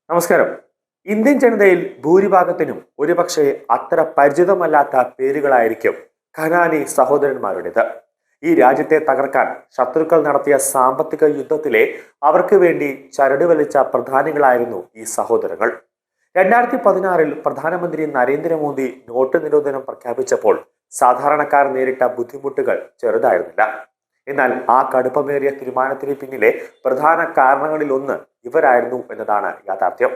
നമസ്കാരം. ഇന്ത്യൻ ജനതയിൽ ഭൂരിഭാഗത്തിനും ഒരുപക്ഷെ അത്ര പരിചിതമല്ലാത്ത പേരുകളായിരിക്കും ഖനാനി സഹോദരന്മാരുടേത്. ഈ രാജ്യത്തെ തകർക്കാൻ ശത്രുക്കൾ നടത്തിയ സാമ്പത്തിക യുദ്ധത്തിലെ അവർക്ക് വേണ്ടി ചരട് വലിച്ച പ്രധാനികളായിരുന്നു ഈ സഹോദരങ്ങൾ. 2016 പ്രധാനമന്ത്രി നരേന്ദ്രമോദി നോട്ട് നിരോധനം പ്രഖ്യാപിച്ചപ്പോൾ സാധാരണക്കാർ നേരിട്ട ബുദ്ധിമുട്ടുകൾ ചെറുതായിരുന്നില്ല. എന്നാൽ ആ കടുപ്പമേറിയ തീരുമാനത്തിന് പിന്നിലെ പ്രധാന കാരണങ്ങളിൽ ഒന്ന് ഇവരായിരുന്നു എന്നതാണ് യാഥാർത്ഥ്യം.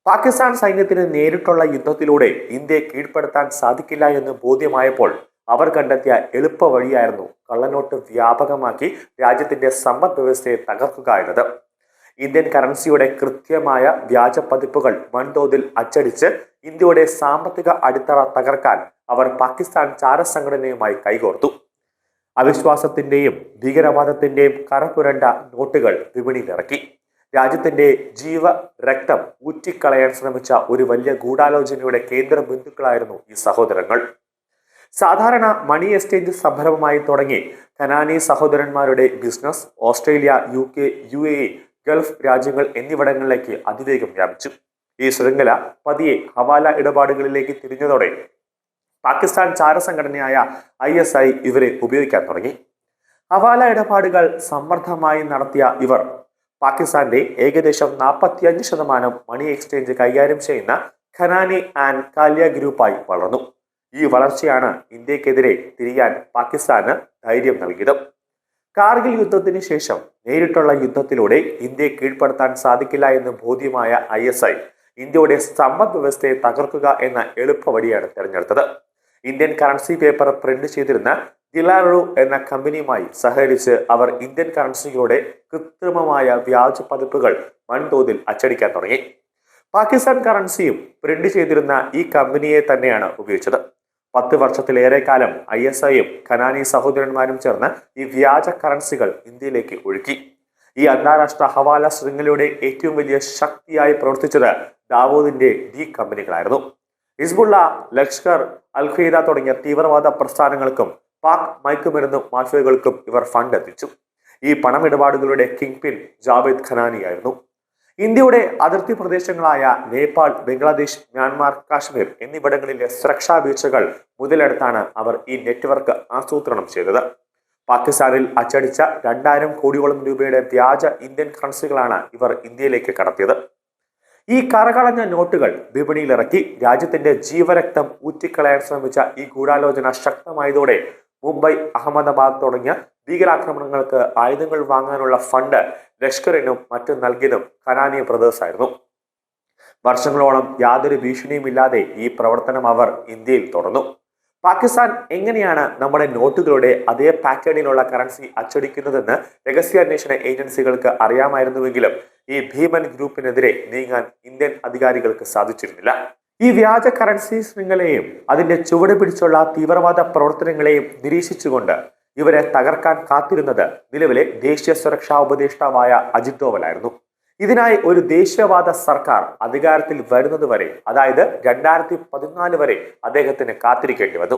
പാകിസ്ഥാൻ സൈന്യത്തിന് നേരിട്ടുള്ള യുദ്ധത്തിലൂടെ ഇന്ത്യയെ കീഴ്പ്പെടുത്താൻ സാധിക്കില്ല എന്ന് ബോധ്യമായപ്പോൾ അവർ കണ്ടെത്തിയ എളുപ്പ വഴിയായിരുന്നു കള്ളനോട്ട് വ്യാപകമാക്കി രാജ്യത്തിന്റെ സമ്പദ് വ്യവസ്ഥയെ തകർക്കുക എന്നത്. ഇന്ത്യൻ കറൻസിയുടെ കൃത്യമായ വ്യാജ പതിപ്പുകൾ വൻതോതിൽ അച്ചടിച്ച് ഇന്ത്യയുടെ സാമ്പത്തിക അടിത്തറ തകർക്കാൻ അവർ പാകിസ്ഥാൻ ചാരസംഘടനയുമായി കൈകോർത്തു. അവിശ്വാസത്തിന്റെയും ഭീകരവാദത്തിന്റെയും കറപുരണ്ട നോട്ടുകൾ വിപണിയിലിറക്കി. രാജ്യത്തിന്റെ രക്തം ഊറ്റിക്കളയാൻ ശ്രമിച്ച ഒരു വലിയ ഗൂഢാലോചനയുടെ കേന്ദ്ര ബിന്ദുക്കളായിരുന്നു ഈ സഹോദരങ്ങൾ. സാധാരണ മണി എക്സ്ചേഞ്ച് സംരംഭമായി തുടങ്ങി ഖനാനി സഹോദരന്മാരുടെ business Australia, UK, UAE, Gulf രാജ്യങ്ങൾ എന്നിവിടങ്ങളിലേക്ക് അതിവേഗം വ്യാപിച്ചു. ഈ ശൃംഖല പതിയെ ഹവാല ഇടപാടുകളിലേക്ക് തിരിഞ്ഞതോടെ പാകിസ്ഥാൻ ചാരസംഘടനയായ ISI ഇവരെ ഉപയോഗിക്കാൻ തുടങ്ങി. ഹവാല ഇടപാടുകൾ സമർത്ഥമായി നടത്തിയ ഇവർ പാകിസ്ഥാന്റെ ഏകദേശം 45% മണി എക്സ്ചേഞ്ച് കൈകാര്യം ചെയ്യുന്ന ഖനാനി ആൻഡ് കാലിയ ഗ്രൂപ്പായി വളർന്നു. ഈ വളർച്ചയാണ് ഇന്ത്യക്കെതിരെ തിരിയാൻ പാകിസ്ഥാന് ധൈര്യം നൽകിയത്. കാർഗിൽ യുദ്ധത്തിന് ശേഷം നേരിട്ടുള്ള യുദ്ധത്തിലൂടെ ഇന്ത്യയെ കീഴ്പ്പെടുത്താൻ സാധിക്കില്ല എന്ന് ബോധ്യമായ ISI ഇന്ത്യയുടെ സമ്പദ് വ്യവസ്ഥയെ തകർക്കുക എന്ന എളുപ്പവഴിയാണ് തെരഞ്ഞെടുത്തത്. ഇന്ത്യൻ കറൻസി പേപ്പർ പ്രിന്റ് ചെയ്തിരുന്ന ദിലാറു എന്ന കമ്പനിയുമായി സഹകരിച്ച് അവർ ഇന്ത്യൻ കറൻസികളുടെ കൃത്രിമമായ വ്യാജ പതിപ്പുകൾ വൻതോതിൽ അച്ചടിക്കാൻ തുടങ്ങി. പാകിസ്ഥാൻ കറൻസിയും പ്രിന്റ് ചെയ്തിരുന്ന ഈ കമ്പനിയെ തന്നെയാണ് ഉപയോഗിച്ചത്. 10 വർഷത്തിലേറെ കാലം ISIയും ഖനാനി സഹോദരന്മാരും ചേർന്ന് ഈ വ്യാജ കറൻസികൾ ഇന്ത്യയിലേക്ക് ഒഴുക്കി. ഈ അന്താരാഷ്ട്ര ഹവാല ശൃംഖലയുടെ ഏറ്റവും വലിയ ശക്തിയായി പ്രവർത്തിച്ചത് ദാവൂദിന്റെ D കമ്പനികളായിരുന്നു. ഹിസ്ബുള്ള, ലഷ്കർ, അൽ ഖ്വയ്ദ തുടങ്ങിയ തീവ്രവാദ പ്രസ്ഥാനങ്ങൾക്കും പാക് മയക്കുമരുന്ന് മാഫിയകൾക്കും ഇവർ ഫണ്ട് എത്തിച്ചു. ഈ പണമിടപാടുകളുടെ കിങ് പിൻ ജാവേദ് ഖനാനിയായിരുന്നു. ഇന്ത്യയുടെ അതിർത്തി പ്രദേശങ്ങളായ നേപ്പാൾ, ബംഗ്ലാദേശ്, മ്യാൻമാർ, കാശ്മീർ എന്നിവിടങ്ങളിലെ സുരക്ഷാ വീഴ്ചകൾ മുതലെടുത്താണ് അവർ ഈ നെറ്റ്വർക്ക് ആസൂത്രണം ചെയ്തത്. പാകിസ്ഥാനിൽ അച്ചടിച്ച 2000 കോടിയോളം രൂപയുടെ വ്യാജ ഇന്ത്യൻ കറൻസികളാണ് ഇവർ ഇന്ത്യയിലേക്ക് കടത്തിയത്. ഈ കറകളഞ്ഞ നോട്ടുകൾ വിപണിയിലിറക്കി രാജ്യത്തിന്റെ ജീവരക്തം ഊറ്റിക്കളയാൻ ശ്രമിച്ച ഈ ഗൂഢാലോചന ശക്തമായതോടെ മുംബൈ, അഹമ്മദാബാദ് തുടങ്ങിയ ഭീകരാക്രമണങ്ങൾക്ക് ആയുധങ്ങൾ വാങ്ങാനുള്ള ഫണ്ട് ലഷ്കറിനും മറ്റും നൽകിയതും ഖനാനി ബ്രദേഴ്സ് ആയിരുന്നു. വർഷങ്ങളോളം യാതൊരു ഭീഷണിയുമില്ലാതെ ഈ പ്രവർത്തനം അവർ ഇന്ത്യയിൽ തുടർന്നു. പാകിസ്ഥാൻ എങ്ങനെയാണ് നമ്മുടെ നോട്ടുകളുടെ അതേ പാറ്റേണിലുള്ള കറൻസി അച്ചടിക്കുന്നതെന്ന് രഹസ്യാന്വേഷണ ഏജൻസികൾക്ക് അറിയാമായിരുന്നുവെങ്കിലും ഈ ഭീമൻ ഗ്രൂപ്പിനെതിരെ നീങ്ങാൻ ഇന്ത്യൻ അധികാരികൾക്ക് സാധിച്ചിരുന്നില്ല. ഈ വ്യാജ കറൻസി ശൃംഖലയെയും അതിന്റെ ചുവട് പിടിച്ചുള്ള തീവ്രവാദ പ്രവർത്തനങ്ങളെയും നിരീക്ഷിച്ചുകൊണ്ട് ഇവരെ തകർക്കാൻ കാത്തിരുന്നത് നിലവിലെ ദേശീയ സുരക്ഷാ ഉപദേഷ്ടാവായ അജിത് ഡോവലായിരുന്നു. ഇതിനായി ഒരു ദേശീയവാദ സർക്കാർ അധികാരത്തിൽ വരുന്നതുവരെ, അതായത് 2014 വരെ അദ്ദേഹത്തിന് കാത്തിരിക്കേണ്ടി വന്നു.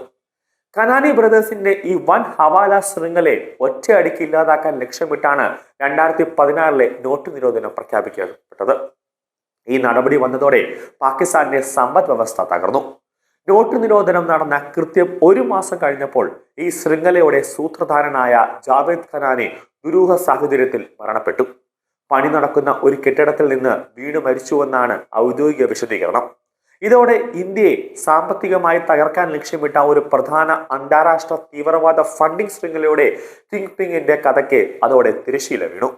ഖനാനി ബ്രദേഴ്സിന്റെ ഈ വൻ ഹവാല ശൃംഖലയെ ഒറ്റയടിക്ക് ഇല്ലാതാക്കാൻ ലക്ഷ്യമിട്ടാണ് 2016 നോട്ട് നിരോധനം പ്രഖ്യാപിക്കപ്പെട്ടത്. ഈ നടപടി വന്നതോടെ പാകിസ്ഥാന്റെ സമ്പദ് വ്യവസ്ഥ തകർന്നു. നോട്ട് നിരോധനം നടന്ന കൃത്യം 1 മാസം കഴിഞ്ഞപ്പോൾ ഈ ശൃംഖലയുടെ സൂത്രധാരനായ ജാവേദ് ഖനാനി ദുരൂഹ സാഹചര്യത്തിൽ മരണപ്പെട്ടു. പണി നടക്കുന്ന ഒരു കെട്ടിടത്തിൽ നിന്ന് വീണു മരിച്ചുവെന്നാണ് ഔദ്യോഗിക വിശദീകരണം. ഇതോടെ ഇന്ത്യയെ സാമ്പത്തികമായി തകർക്കാൻ ലക്ഷ്യമിട്ട ഒരു പ്രധാന അന്താരാഷ്ട്ര തീവ്രവാദ ഫണ്ടിംഗ് ശൃംഖലയുടെ കിങ് പിങ്ങിന്റെ കഥയ്ക്ക് അതോടെ തിരശ്ശീല വീണു.